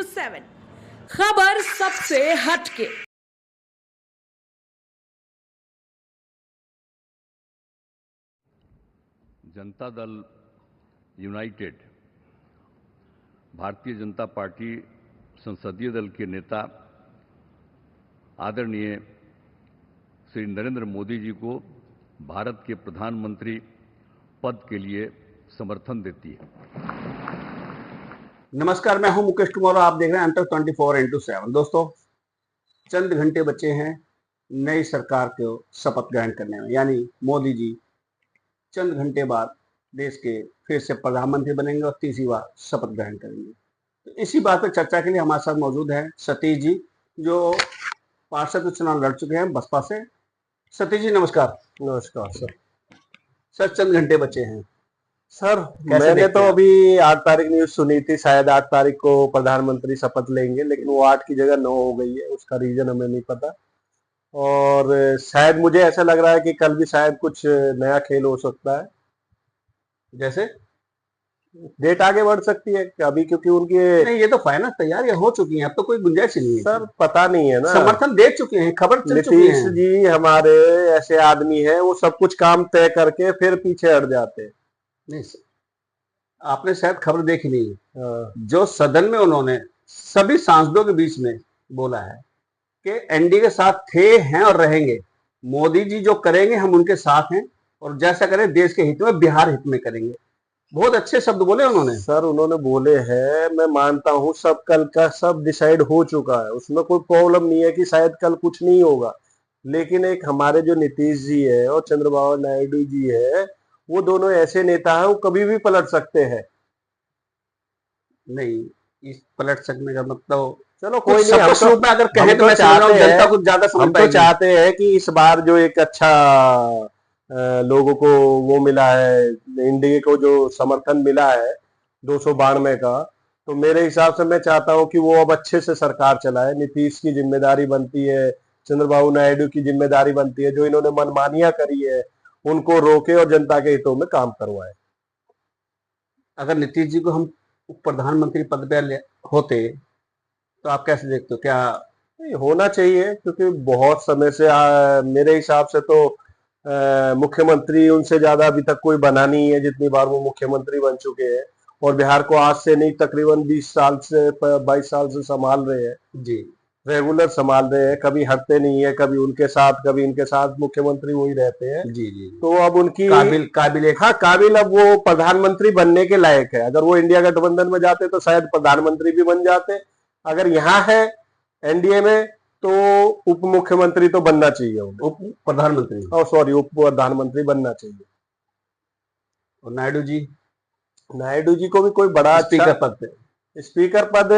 7 खबर सबसे हटके। जनता दल यूनाइटेड भारतीय जनता पार्टी संसदीय दल के नेता आदरणीय श्री नरेंद्र मोदी जी को भारत के प्रधानमंत्री पद के लिए समर्थन देती है। नमस्कार, मैं हूं मुकेश कुमार और आप देख रहे हैं अंतर 24x7। दोस्तों, चंद घंटे बचे हैं नई सरकार को शपथ ग्रहण करने में, यानी मोदी जी चंद घंटे बाद देश के फिर से प्रधानमंत्री बनेंगे और तीसरी बार शपथ ग्रहण करेंगे। तो इसी बात पर चर्चा के लिए हमारे साथ मौजूद हैं सतीश जी, जो पार्षद चुनाव लड़ चुके हैं बसपा से। सतीश जी नमस्कार। नमस्कार सर। सर, चंद घंटे बचे हैं सर, मैंने तो अभी 8 तारीख न्यूज सुनी थी, शायद 8 तारीख को प्रधानमंत्री शपथ लेंगे, लेकिन वो 8 की जगह 9 हो गई है। उसका रीजन हमें नहीं पता और शायद मुझे ऐसा लग रहा है कि कल भी शायद कुछ नया खेल हो सकता है, जैसे डेट आगे बढ़ सकती है अभी, क्योंकि उनकी नहीं, ये तो फाइनल तैयारियां हो चुकी हैं, अब तो कोई गुंजाइश नहीं है सर। पता नहीं है ना, समर्थन दे चुके हैं, खबर चल चुकी है। नीतीश जी हमारे ऐसे आदमी हैं, वो सब कुछ काम तय करके फिर पीछे हट जाते हैं। नहीं, आपने शायद खबर देखी नहीं है, जो सदन में उन्होंने सभी सांसदों के बीच में बोला है कि एनडीए के साथ थे, हैं और रहेंगे। मोदी जी जो करेंगे हम उनके साथ हैं और जैसा करें देश के हित में, बिहार हित में करेंगे। बहुत अच्छे शब्द बोले उन्होंने। सर, उन्होंने बोले हैं, मैं मानता हूं सब कल का सब डिसाइड हो चुका है, उसमें कोई प्रॉब्लम नहीं है कि शायद कल कुछ नहीं होगा। लेकिन एक हमारे जो नीतीश जी है और चंद्रबाबू नायडू जी है, वो दोनों ऐसे नेता हैं, वो कभी भी पलट सकते हैं। नहीं, इस पलट सकने का मतलब चलो कोई नहीं, हम स्वरूप में अगर कहें तो मैं चाहते हैं, जनता कुछ ज्यादा समझ पाएगी। चाहते हैं कि इस बार जो एक अच्छा लोगों को वो मिला है, इंडिया को जो समर्थन मिला है 292 का, तो मेरे हिसाब से मैं चाहता हूं कि वो अब अच्छे से सरकार चलाए। नीतीश की जिम्मेदारी बनती है, चंद्रबाबू नायडू की जिम्मेदारी बनती है, जो इन्होंने मनमानियां करी है उनको रोके और जनता के हितों में काम करवाए। अगर नीतीश जी को हम प्रधानमंत्री पद पे होते तो आप कैसे देखते हो? क्या होना चाहिए? क्योंकि बहुत समय से मेरे हिसाब से तो मुख्यमंत्री उनसे ज्यादा अभी तक कोई बना नहीं है, जितनी बार वो मुख्यमंत्री बन चुके हैं। और बिहार को आज से नहीं, तकरीबन 20 साल से 22 साल से संभाल रहे हैं जी, रेगुलर संभाल रहे हैं, कभी हटते नहीं है, कभी उनके साथ कभी इनके साथ, मुख्यमंत्री वही रहते हैं। जी जी। तो अब उनकी काबिल अब वो प्रधानमंत्री बनने के लायक है। अगर वो इंडिया गठबंधन में जाते तो शायद प्रधानमंत्री भी बन जाते। अगर यहाँ है एनडीए में तो उप मुख्यमंत्री तो बनना चाहिए, उप प्रधानमंत्री उप प्रधानमंत्री बनना चाहिए। और नायडू जी को भी कोई बड़ा स्पीकर पद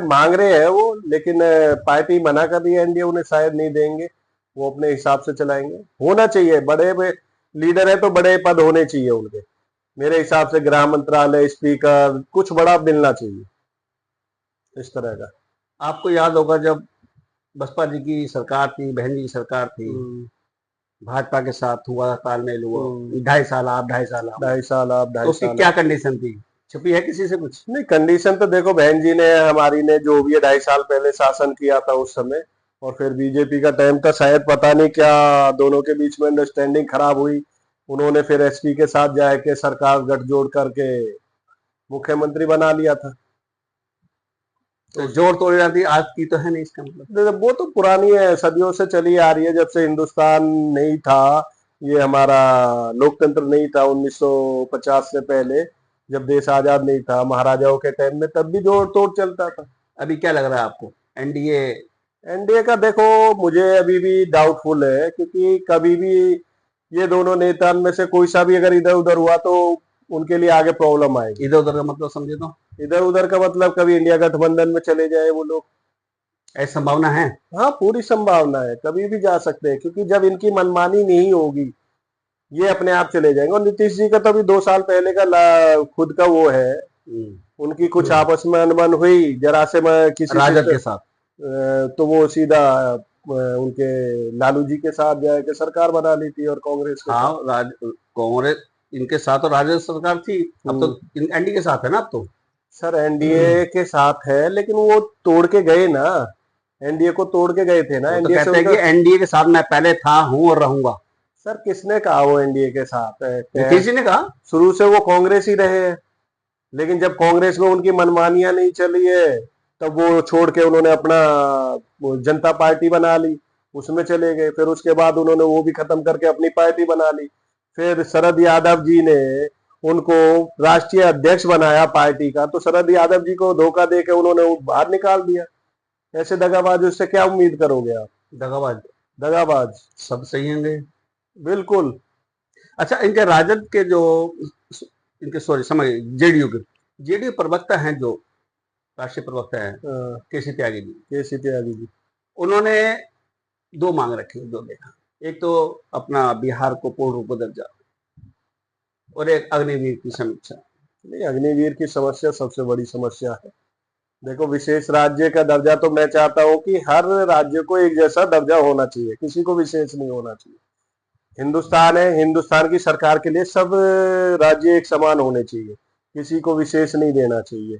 मांग रहे हैं वो, लेकिन पार्टी मना कर रही है, एनडीए उन्हें शायद नहीं देंगे, वो अपने हिसाब से चलाएंगे। होना चाहिए, बड़े लीडर है तो बड़े पद होने चाहिए उनके। मेरे हिसाब से गृह मंत्रालय, स्पीकर, कुछ बड़ा मिलना चाहिए इस तरह का। आपको याद होगा जब बसपा जी की सरकार थी, बहन जी की सरकार थी, भाजपा के साथ हुआ तालमेल, हुआ 2.5 साल आप 2.5 साल आप, तो उसकी क्या कंडीशन थी? छुपी है किसी से कुछ? नहीं, कंडीशन तो देखो, बहन जी ने हमारी ने जो भी 2.5 साल पहले शासन किया था उस समय, और फिर बीजेपी का टाइम था, शायद पता नहीं क्या दोनों के बीच में अंडरस्टैंडिंग खराब हुई, उन्होंने फिर एसपी के साथ जाके सरकार गठजोड़ करके मुख्यमंत्री बना लिया था। तो जोड़ तोड़ जाती आज की तो है नहीं, इसका मतलब वो तो पुरानी है, सदियों से चली आ रही है, जब से हिंदुस्तान नहीं था, ये हमारा लोकतंत्र नहीं था 1950 से पहले, जब देश आजाद नहीं था, महाराजाओं के टाइम में, तब भी जोड़ तोड़ चलता था। अभी क्या लग रहा है आपको? एनडीए का देखो, मुझे अभी भी डाउटफुल है, क्योंकि कभी भी ये दोनों नेता में से कोई सा भी अगर इधर उधर हुआ तो उनके लिए आगे प्रॉब्लम आएगी। इधर उधर का मतलब समझे तो? इधर उधर का मतलब कभी इंडिया गठबंधन में चले जाए वो लोग, ऐसी संभावना है? हाँ, पूरी संभावना है, कभी भी जा सकते हैं, क्योंकि जब इनकी मनमानी नहीं होगी ये अपने आप चले जाएंगे। और नीतीश जी का तो अभी 2 साल पहले का खुद का वो है, उनकी कुछ आपस में अनबन हुई जरा से किसी राजद के साथ, तो वो सीधा उनके लालू जी के साथ जाके सरकार बना ली थी, और कांग्रेस के कांग्रेस इनके साथ और राजद सरकार थी, अब तो एनडीए के साथ है ना अब तो। सर एनडीए के साथ है, लेकिन वो तोड़ के गए ना, एनडीए को तोड़ के गए थे ना। वो तो एनडीए से कहते हैं कि एनडीए के साथ मैं पहले था, हूं और रहूंगा। सर किसने कहा वो एनडीए के साथ है? किसी ने कहा? शुरू से वो कांग्रेस ही रहे हैं, लेकिन जब कांग्रेस में उनकी मनमानियां नहीं चली है तब वो छोड़ के उन्होंने अपना वो जनता पार्टी बना ली, उसमें चले गए। फिर उसके बाद उन्होंने वो भी खत्म करके अपनी पार्टी बना ली। फिर शरद यादव जी ने उनको राष्ट्रीय अध्यक्ष बनाया पार्टी का, तो शरद यादव जी को धोखा दे के उन्होंने वो बाहर निकाल दिया। ऐसे दगाबाज से क्या उम्मीद करोगे आप? दगाबाज दगाबाज सब सही होंगे। बिल्कुल। अच्छा, इनके राजद के जो इनके सॉरी समझ जेडीयू प्रवक्ता हैं, जो राष्ट्रीय प्रवक्ता हैं केसी त्यागी जी, उन्होंने दो मांग रखी, जो देखा, एक तो अपना बिहार को पूर्ण रूप दर्जा और एक अग्निवीर की समीक्षा। नहीं, अग्निवीर की समस्या सबसे बड़ी समस्या है। देखो, विशेष राज्य का दर्जा तो मैं चाहता हूं कि हर राज्य को एक जैसा दर्जा होना चाहिए, किसी को विशेष नहीं होना चाहिए। हिंदुस्तान है, हिंदुस्तान की सरकार के लिए सब राज्य एक समान होने चाहिए, किसी को विशेष नहीं देना चाहिए।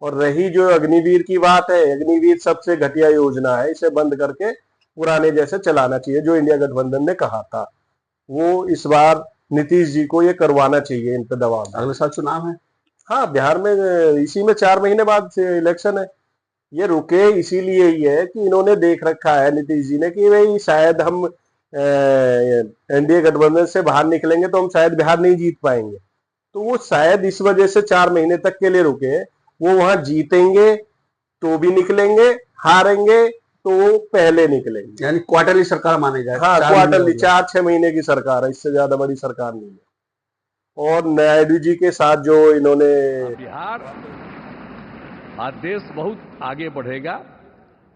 और रही जो अग्निवीर की बात है, अग्निवीर सबसे घटिया योजना है, इसे बंद करके पुराने जैसे चलाना चाहिए। जो इंडिया गठबंधन ने कहा था वो इस बार नीतीश जी को ये करवाना चाहिए, इन पे दबाव। अगले साल चुनाव है। हाँ, बिहार में इसी में 4 महीने बाद से इलेक्शन है। ये रुके इसीलिए ही है कि इन्होंने देख रखा है नीतीश जी ने कि भाई शायद हम एनडीए गठबंधन से बाहर निकलेंगे तो हम शायद बिहार नहीं जीत पाएंगे। तो वो शायद इस वजह से 4 महीने तक के लिए रुके। वो वहां जीतेंगे तो भी निकलेंगे, हारेंगे तो वो पहले निकलेंगे। यानी क्वार्टरली सरकार माने जाए। हाँ, क्वार्टरली 4-6 महीने की सरकार है, इससे ज्यादा बड़ी सरकार नहीं है। और नायडू जी के साथ जो इन्होंने बिहार, आज देश बहुत आगे बढ़ेगा।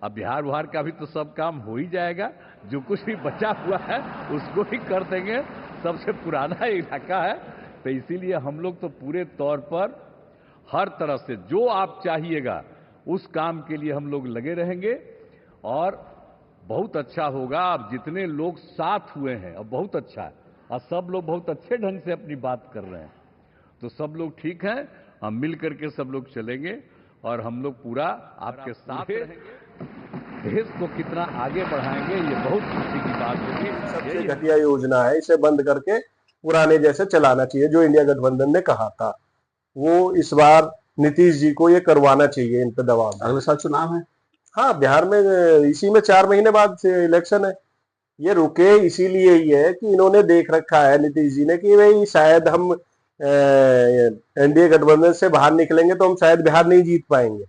अब बिहार का भी तो सब काम हो ही जाएगा, जो कुछ भी बचा हुआ है उसको भी कर देंगे। सबसे पुराना इलाका है, तो इसीलिए हम लोग तो पूरे तौर पर हर तरह से जो आप चाहिएगा उस काम के लिए हम लोग लगे रहेंगे। और बहुत अच्छा होगा। अब जितने लोग साथ हुए हैं अब बहुत अच्छा है, और सब लोग बहुत अच्छे ढंग से अपनी बात कर रहे हैं, तो सब लोग ठीक हैं। हम मिल करके सब लोग चलेंगे और हम लोग पूरा आपके साथ रहेंगे। देश को कितना आगे बढ़ाएंगे ये बहुत खुशी की बात होगी। सबसे घटिया योजना है, इसे बंद करके पुराने जैसे चलाना चाहिए। जो इंडिया गठबंधन ने कहा था वो इस बार नीतीश जी को ये करवाना चाहिए, इन पे दबाव। अगले साल चुनाव है। हाँ, बिहार में इसी में 4 महीने बाद से इलेक्शन है। ये रुके इसीलिए ही है कि इन्होंने देख रखा है नीतीश जी ने कि भाई शायद हम एनडीए गठबंधन से बाहर निकलेंगे तो हम शायद बिहार नहीं जीत पाएंगे।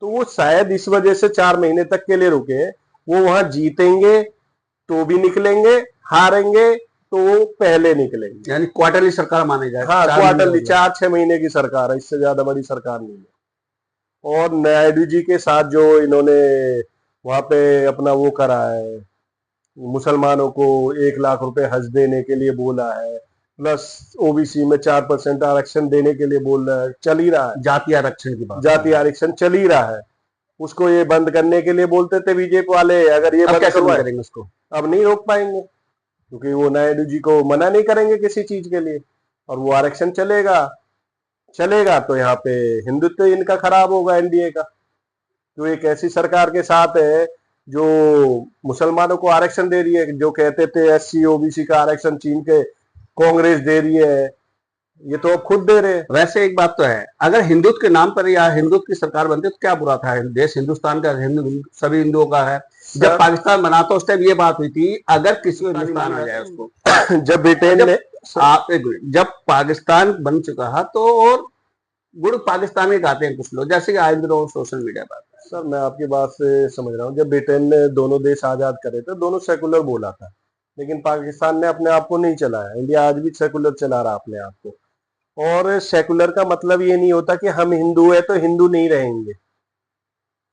तो वो शायद इस वजह से 4 महीने तक के लिए रुके। वो वहां जीतेंगे तो भी निकलेंगे, हारेंगे तो वो पहले निकलेंगे। यानी क्वार्टरली सरकार माने जाए। हाँ, क्वार्टरली 4-6 महीने की सरकार है, इससे ज्यादा बड़ी सरकार नहीं है। और नायडू जी के साथ जो इन्होंने वहां पे अपना वो करा है, मुसलमानों को 1 लाख रुपए हज देने के लिए बोला है, प्लस ओबीसी में 4% आरक्षण देने के लिए बोल रहा है, चल ही रहा है। जातीय आरक्षण की बात, जातीय आरक्षण चल ही रहा है। उसको ये बंद करने के लिए बोलते थे बीजेपी वाले। अगर ये कैसे बंद करेंगे उसको? अब नहीं रोक पाएंगे, क्योंकि वो नायडू जी को मना नहीं करेंगे किसी चीज के लिए। और वो आरक्षण चलेगा तो यहाँ पे हिंदुत्व इनका खराब होगा, एनडीए का। जो एक ऐसी सरकार के साथ है जो मुसलमानों को आरक्षण दे रही है, जो कहते थे एससी ओबीसी का आरक्षण छीन के कांग्रेस दे रही है, ये तो अब खुद दे रहे हैं। वैसे एक बात तो है, अगर हिंदुत्व के नाम पर या हिंदुत्व की सरकार बनती तो क्या बुरा था? देश हिंदुस्तान का, सभी हिंदुओं का है। जब पाकिस्तान बना तो उस टाइम ये बात हुई थी, अगर किसी को हिंदुस्तान आ जाए उसको। जब ब्रिटेन ने जब पाकिस्तान बन चुका है तो, और गुड़ पाकिस्तान के गाते हैं कुछ लोग, जैसे कि आए दिनों सोशल मीडिया पर। सर, मैं आपकी बात से समझ रहा हूँ। जब ब्रिटेन ने दोनों देश आजाद करे थे, दोनों सेकुलर बोला था, लेकिन पाकिस्तान ने अपने आप को नहीं चलाया। इंडिया आज भी सेकुलर चला रहा अपने आप को। और सेकुलर का मतलब ये नहीं होता कि हम हिंदू है तो हिंदू नहीं रहेंगे।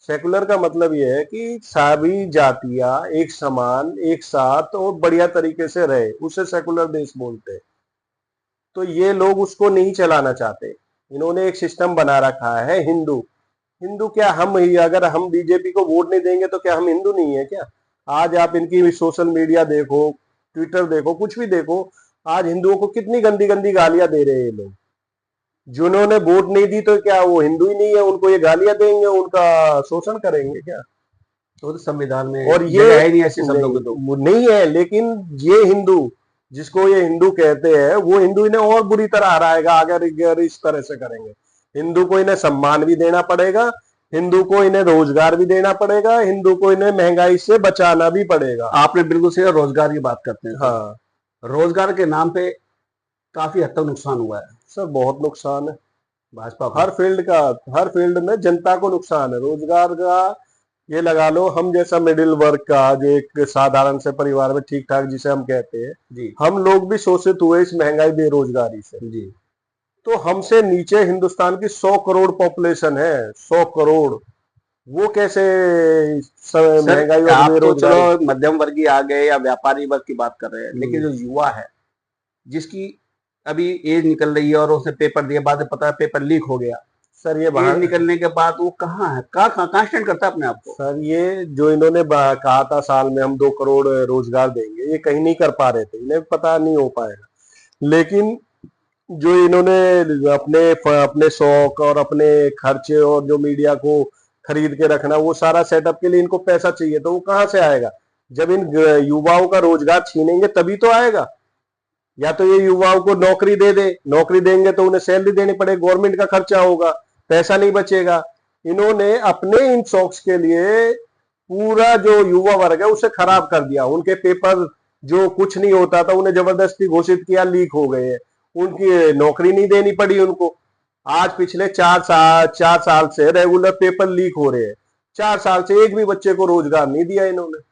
सेकुलर का मतलब ये है कि सभी जातियां एक समान, एक साथ और बढ़िया तरीके से रहे, उसे सेकुलर देश बोलते हैं। तो ये लोग उसको नहीं चलाना चाहते। इन्होंने एक सिस्टम बना रखा है हिंदू। क्या हम ही, अगर हम बीजेपी को वोट नहीं देंगे तो क्या हम हिंदू नहीं है क्या? आज आप इनकी सोशल मीडिया देखो, ट्विटर देखो, कुछ भी देखो, आज हिंदुओं को कितनी गंदी गंदी गालियां दे रहे हैं ये लोग। जिन्होंने वोट नहीं दी तो क्या वो हिंदू ही नहीं है, उनको ये गालियां देंगे, उनका शोषण करेंगे क्या? तो संविधान में और ये जगह है नहीं ऐसे शब्दों को तो। वो नहीं है, लेकिन ये हिंदू जिसको ये हिंदू कहते हैं वो हिंदू इन्हें और बुरी तरह हराएगा अगर इस तरह से करेंगे। हिंदू को इन्हें सम्मान भी देना पड़ेगा, हिंदू को इन्हें रोजगार भी देना पड़ेगा, हिंदू को इन्हें महंगाई से बचाना भी पड़ेगा। आपने बिल्कुल सही, रोजगार की बात करते हैं। हाँ रोजगार के नाम पे काफी हद तक नुकसान हुआ है सर, बहुत नुकसान है भाजपा को। हर फील्ड में जनता को नुकसान है रोजगार का। ये लगा लो, हम जैसा मिडिल वर्ग का जो एक साधारण से परिवार में ठीक ठाक जिसे हम कहते हैं जी हम लोग भी शोषित हुए इस महंगाई बेरोजगारी से। जी। तो हमसे नीचे हिंदुस्तान की 100 करोड़ पॉपुलेशन है, 100 करोड़, वो कैसे महंगाई और आप तो बेरोजगारी? चलो मध्यम वर्गीय आ गए या व्यापारी वर्ग की बात कर रहे हैं, लेकिन जो युवा है जिसकी अभी एज निकल रही है और उसने पेपर दिया, बाद में पता है पेपर लीक हो गया, सर ये एज निकलने के बाद वो कहाँ है, कहाँ स्टैंड करता है अपने आप को? सर ये जो इन्होंने कहा था साल में हम 2 करोड़ रोजगार देंगे, ये कहीं नहीं कर पा रहे थे, इन्हें पता नहीं हो पाएगा। लेकिन जो इन्होंने अपने अपने शौक और अपने खर्चे और जो मीडिया को खरीद के रखना, वो सारा सेटअप के लिए इनको पैसा चाहिए, तो वो कहाँ से आएगा? जब इन युवाओं का रोजगार छीनेंगे तभी तो आएगा। या तो ये युवाओं को नौकरी दे दे, नौकरी देंगे तो उन्हें सैलरी देनी पड़ेगी, गवर्नमेंट का खर्चा होगा, पैसा नहीं बचेगा। इन्होंने अपने इन शौक के लिए पूरा जो युवा वर्ग है उसे खराब कर दिया। उनके पेपर जो कुछ नहीं होता था उन्हें जबरदस्ती घोषित किया, लीक हो गए, उनकी नौकरी नहीं देनी पड़ी उनको। आज पिछले 4 साल से रेगुलर पेपर लीक हो रहे हैं, 4 साल से एक भी बच्चे को रोजगार नहीं दिया इन्होंने।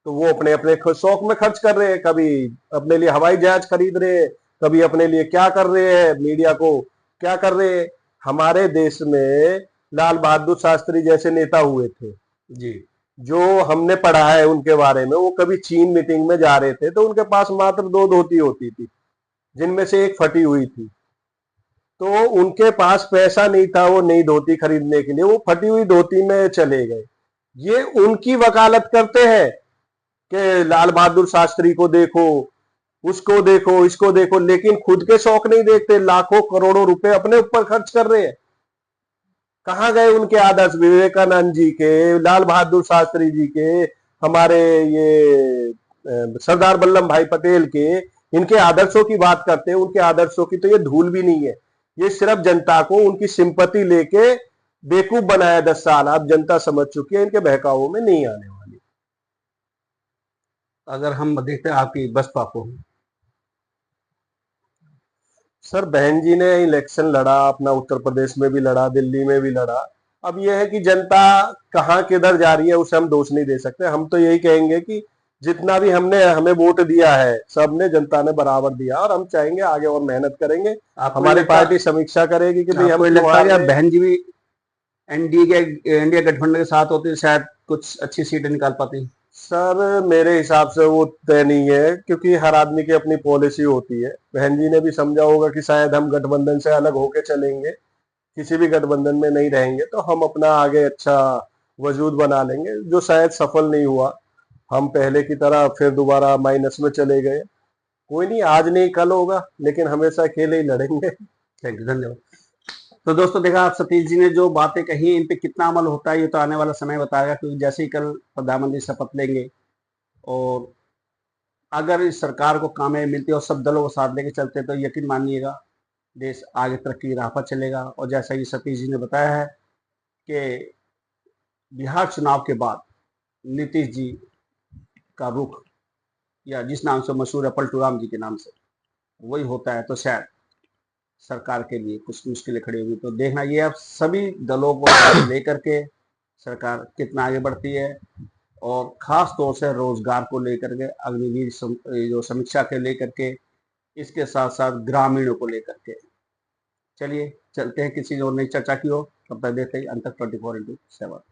तो वो अपने अपने शौक में खर्च कर रहे हैं, कभी अपने लिए हवाई जहाज खरीद रहे हैं, कभी अपने लिए क्या कर रहे हैं, मीडिया को क्या कर रहे हैं। हमारे देश में लाल बहादुर शास्त्री जैसे नेता हुए थे जी, जो हमने पढ़ा है उनके बारे में, वो कभी चीन मीटिंग में जा रहे थे तो उनके पास मात्र 2 धोती होती थी, जिनमें से एक फटी हुई थी। तो उनके पास पैसा नहीं था वो नई धोती खरीदने के लिए, वो फटी हुई धोती में चले गए। ये उनकी वकालत करते हैं कि लाल बहादुर शास्त्री को देखो, उसको देखो, इसको देखो, लेकिन खुद के शौक नहीं देखते, लाखों करोड़ों रुपए अपने ऊपर खर्च कर रहे हैं। कहाँ गए उनके आदर्श? विवेकानंद जी के, लाल बहादुर शास्त्री जी के, हमारे ये सरदार वल्लभ भाई पटेल के, इनके आदर्शों की बात करते हैं, उनके आदर्शों की तो ये धूल भी नहीं है। ये सिर्फ जनता को उनकी सिंपैथी लेके बेवकूफ बनाया 10 साल। अब जनता समझ चुकी है इनके बहकावों में नहीं आने वाली। अगर हम देखते हैं आपकी बसपा को, सर बहन जी ने इलेक्शन लड़ा, अपना उत्तर प्रदेश में भी लड़ा, दिल्ली में भी लड़ा। अब यह है कि जनता कहाँ किधर जा रही है उसे हम दोष नहीं दे सकते। हम तो यही कहेंगे कि जितना भी हमें वोट दिया है सबने, जनता ने बराबर दिया, और हम चाहेंगे आगे और मेहनत करेंगे। हमारी पार्टी समीक्षा करेगी कि भाई हम लगता है बहन जी भी इंडिया गठबंधन के साथ होती शायद कुछ अच्छी सीटें निकाल पाती? सर मेरे हिसाब से वो तय नहीं है, क्योंकि हर आदमी की अपनी पॉलिसी होती है। बहन जी ने भी समझा होगा कि शायद हम गठबंधन से अलग होके चलेंगे, किसी भी गठबंधन में नहीं रहेंगे, तो हम अपना आगे अच्छा वजूद बना लेंगे, जो शायद सफल नहीं हुआ। हम पहले की तरह फिर दोबारा माइनस में चले गए। कोई नहीं, आज नहीं कल होगा, लेकिन हमेशा अकेले ही लड़ेंगे। थैंक यू, धन्यवाद। तो दोस्तों देखा आप सतीश जी ने जो बातें कही, इन पे कितना अमल होता है ये तो आने वाला समय बताएगा, क्योंकि जैसे ही कल प्रधानमंत्री शपथ लेंगे और अगर इस सरकार को कामयाबी मिलती है और सब दलों को साथ लेके चलते हैं तो यकीन मानिएगा देश आगे तरक्की की राह पर चलेगा। और जैसा कि सतीश जी ने बताया है कि बिहार चुनाव के बाद नीतीश जी का रुख, या जिस नाम से मशहूर है पलटू राम जी के नाम से, वही होता है, तो शायद सरकार के लिए कुछ मुश्किलें खड़ी होगी। तो देखना ये अब सभी दलों को लेकर के सरकार कितना आगे बढ़ती है, और खास तौर से रोजगार को लेकर के, अग्निवीर जो समीक्षा के लेकर के, इसके साथ साथ ग्रामीणों को लेकर के। चलिए चलते हैं किसी और नई चर्चा की ओर, तब तक देखते ही अंतक 24/7।